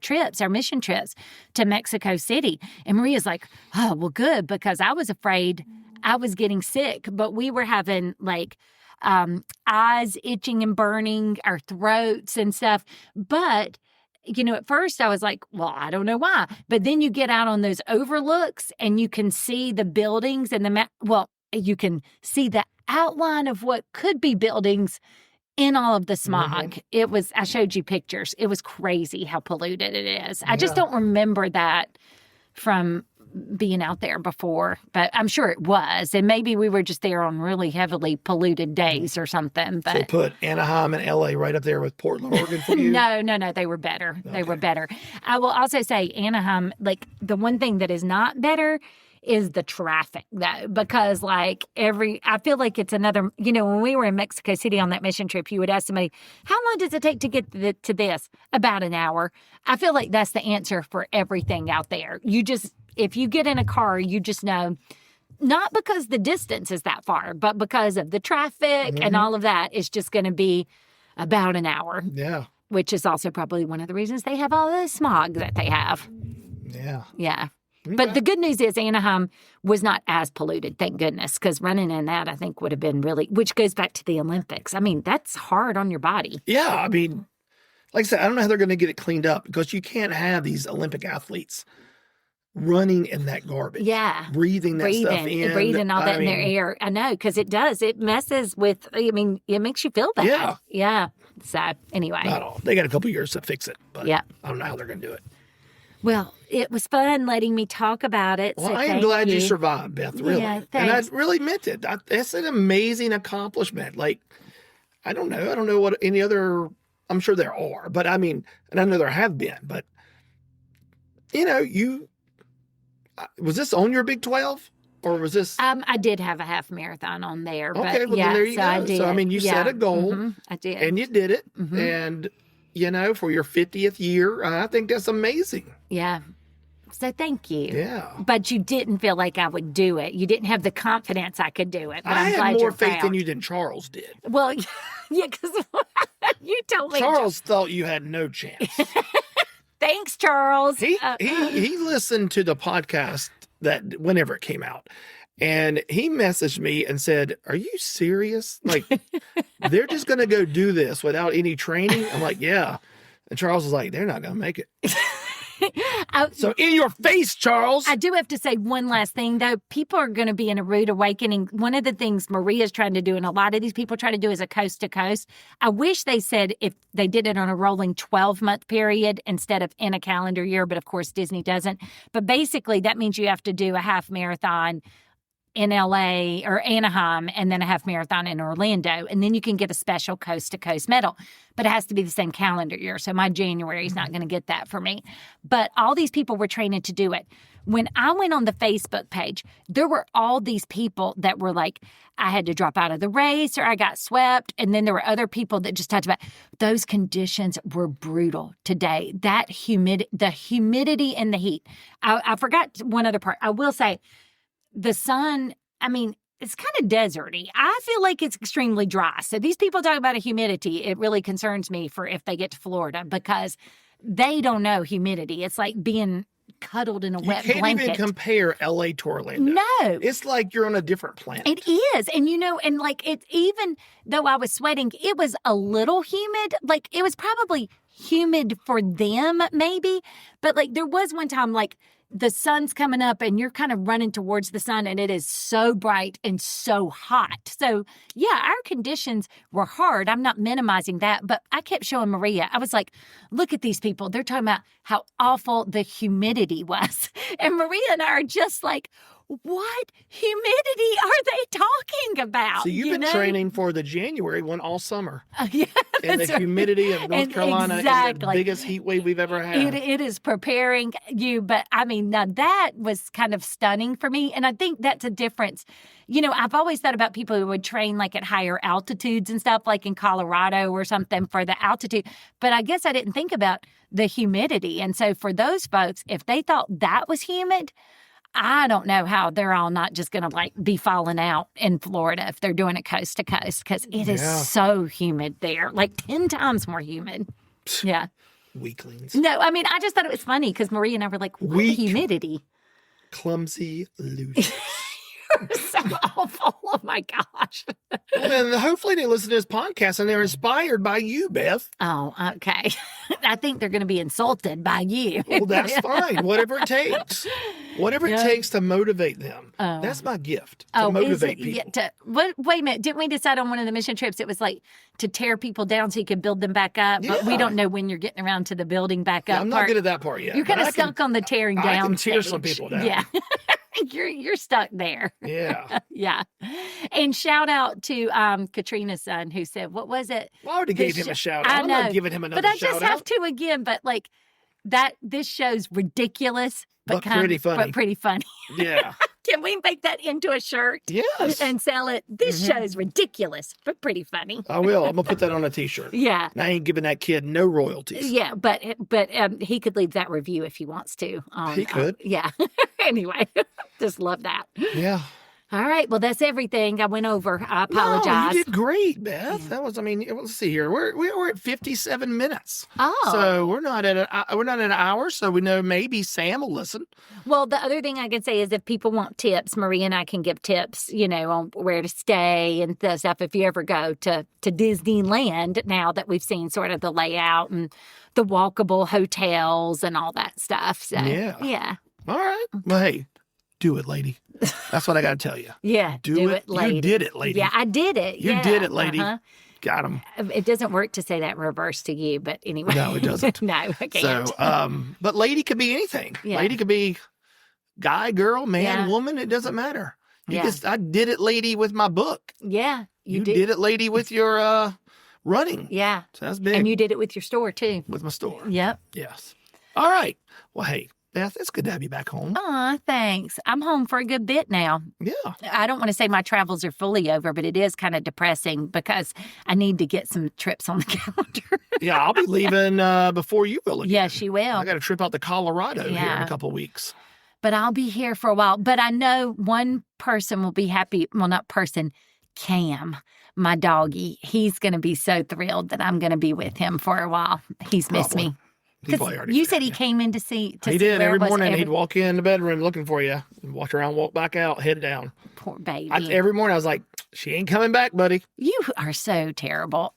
mission trips to Mexico City. And Maria's like, oh, well, good, because I was afraid I was getting sick. But we were having like eyes itching and burning, our throats and stuff. But you know, at first I was like, well, I don't know why. But then you get out on those overlooks and you can see the buildings and you can see the outline of what could be buildings in all of the smog. It was, I showed you pictures. It was crazy how polluted it is. I just don't remember that from being out there before, but I'm sure it was. And maybe we were just there on really heavily polluted days or something. But so put Anaheim and LA right up there with Portland, Oregon for you? No. They were better. Okay. They were better. I will also say Anaheim, like the one thing that is not better is the traffic, though, because like I feel like it's another, you know, when we were in Mexico City on that mission trip, you would ask somebody, how long does it take to get to this? About an hour. I feel like that's the answer for everything out there. If you get in a car, you just know, not because the distance is that far, but because of the traffic and all of that, it's just going to be about an hour. Yeah. Which is also probably one of the reasons they have all the smog that they have. Yeah. Yeah. But the good news is Anaheim was not as polluted, thank goodness, because running in that, I think, would have been really, which goes back to the Olympics. I mean, that's hard on your body. Yeah, I mean, like I said, I don't know how they're going to get it cleaned up, because you can't have these Olympic athletes running in that garbage. Yeah. Breathing that stuff in. Breathing all that in their air. I know, because it does. It messes with, I mean, it makes you feel bad. Yeah. Yeah. So anyway. Not all. They got a couple years to fix it, but Yeah. I don't know how they're going to do it. Well, it was fun letting me talk about it. Well, so I am thank glad you you survived, Beth, really. Yeah, and I thanks. really meant it. That's an amazing accomplishment. Like, I don't know what any other, I'm sure there are, but I mean, and I know there have been, but, was this on your Big 12? Or was this? I did have a half marathon on there. Okay, but well, yeah, then there you so go. I did. So, I mean, you set a goal. I did. And you did it. And, for your 50th year, I think that's amazing. Yeah. So thank you. Yeah. But you didn't feel like I would do it. You didn't have the confidence I could do it. But I I'm had glad more you're faith proud. in you than Charles did. Well, yeah, because you told me. Charles thought you had no chance. Thanks, Charles. He listened to the podcast that whenever it came out, and he messaged me and said, "Are you serious? Like, they're just going to go do this without any training?" I'm like, "Yeah." And Charles was like, "They're not going to make it." So in your face, Charles. I do have to say one last thing, though. People are going to be in a rude awakening. One of the things Maria's trying to do, and a lot of these people try to do, is a coast to coast. I wish they said if they did it on a rolling 12-month period instead of in a calendar year, but of course Disney doesn't. But basically, that means you have to do a half marathon in LA or Anaheim and then a half marathon in Orlando. And then you can get a special coast to coast medal, but it has to be the same calendar year. So my January is not going to get that for me. But all these people were training to do it. When I went on the Facebook page, there were all these people that were like, I had to drop out of the race or I got swept. And then there were other people that just talked about those conditions were brutal today. The humidity and the heat. I forgot one other part. I will say, the sun, I mean, it's kind of deserty. I feel like it's extremely dry. So these people talk about a humidity. It really concerns me for if they get to Florida because they don't know humidity. It's like being cuddled in a wet blanket. You can't even compare LA to Orlando. No. It's like you're on a different planet. It is. And and like it's even though I was sweating, it was a little humid. Like it was probably humid for them maybe. But like there was one time like the sun's coming up and you're kind of running towards the sun and it is so bright and so hot. So yeah, our conditions were hard. I'm not minimizing that, but I kept showing Maria. I was like, look at these people. They're talking about how awful the humidity was. And Maria and I are just like, what humidity are they talking about? So you've been training for the January one all summer. Yeah, and the humidity of North Carolina is the biggest heat wave we've ever had. It is preparing you. But I mean, now that was kind of stunning for me. And I think that's a difference. I've always thought about people who would train like at higher altitudes and stuff, like in Colorado or something for the altitude. But I guess I didn't think about the humidity. And so for those folks, if they thought that was humid, I don't know how they're all not just going to be falling out in Florida if they're doing it coast to coast because it is so humid there, like 10 times more humid. Yeah. Weaklings. No, I mean, I just thought it was funny because Maria and I were like, what humidity? Clumsy losers. So awful. Oh my gosh. Well, then hopefully they listen to this podcast and they're inspired by you, Beth. Oh, okay. I think they're going to be insulted by you. Well, that's fine. Whatever it takes. Whatever it takes to motivate them. Oh. That's my gift. To motivate people. Yeah, wait a minute. Didn't we decide on one of the mission trips it was like to tear people down so you could build them back up? Yeah. But we don't know when you're getting around to the building back up. I'm not good at that part yet. You're kind of stuck on the tearing down. I can tear stage. some people down. Yeah. You're stuck there. Yeah. Yeah. And shout out to Katrina's son who said, what was it? Well, I already gave him a shout out. I know. I'm not giving him another shout out. But I just have to again. But like this show's ridiculous. But pretty funny. But pretty funny. Yeah. Can we make that into a shirt? Yes. And sell it? This show's ridiculous, but pretty funny. I will. I'm going to put that on a t-shirt. Yeah. And I ain't giving that kid no royalties. Yeah, but he could leave that review if he wants to. He could. Yeah. Anyway, just love that. Yeah. All right. Well, that's everything. I went over. I apologize. No, you did great, Beth. Yeah. That was. I mean, let's see here. We're at 57 minutes. Oh. So we're not at an hour. So we know maybe Sam will listen. Well, the other thing I can say is if people want tips, Maria and I can give tips. On where to stay and stuff. If you ever go to Disneyland, now that we've seen sort of the layout and the walkable hotels and all that stuff. So yeah. All right. Well, hey. Do it, lady. That's what I got to tell you. Yeah, do it, lady. You did it, lady. Yeah, I did it. You did it, lady. got him. It doesn't work to say that in reverse to you, but anyway. No, it doesn't. No, I can't. So, but lady could be anything. Yeah. Lady could be guy, girl, man, Yeah. woman. It doesn't matter. Yeah. I did it, lady, with my book. Yeah, You did it, lady, with your running. Yeah. So that's big. And you did it with your store, too. With my store. Yep. Yes. All right. Well, hey, Beth, it's good to have you back home. Aw, thanks. I'm home for a good bit now. Yeah. I don't want to say my travels are fully over, but it is kind of depressing because I need to get some trips on the calendar. Yeah, I'll be leaving before you will again. Yes, you will. I got a trip out to Colorado here in Yeah. a couple of weeks. But I'll be here for a while. But I know one person will be happy. Well, not person, Cam, my doggy. He's going to be so thrilled that I'm going to be with him for a while. He's missed Probably. me. He probably already You said said he yeah. came in to see. He did where every was morning. He'd walk in the bedroom looking for you, and walk around, walk back out, head down. Poor baby. Every morning I was like, "She ain't coming back, buddy." You are so terrible.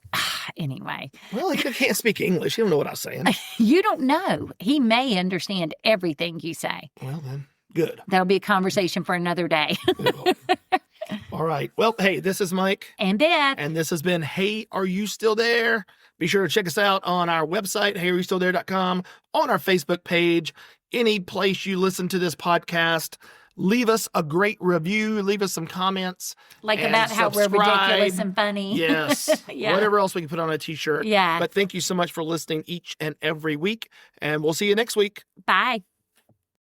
Anyway, Well, he can't speak English. He don't know what I was saying. you don't know. He may understand everything you say. Well, then, good. That'll be a conversation for another day. All right. Well, hey, this is Mike. And Beth. And this has been Hey, Are You Still There? Be sure to check us out on our website, heyareyoustillthere.com, on our Facebook page, any place you listen to this podcast. Leave us a great review. Leave us some comments. Like and about how we're subscribe. ridiculous and funny. Yes. Yeah. Whatever else we can put on a t-shirt. Yeah. But thank you so much for listening each and every week. And we'll see you next week. Bye.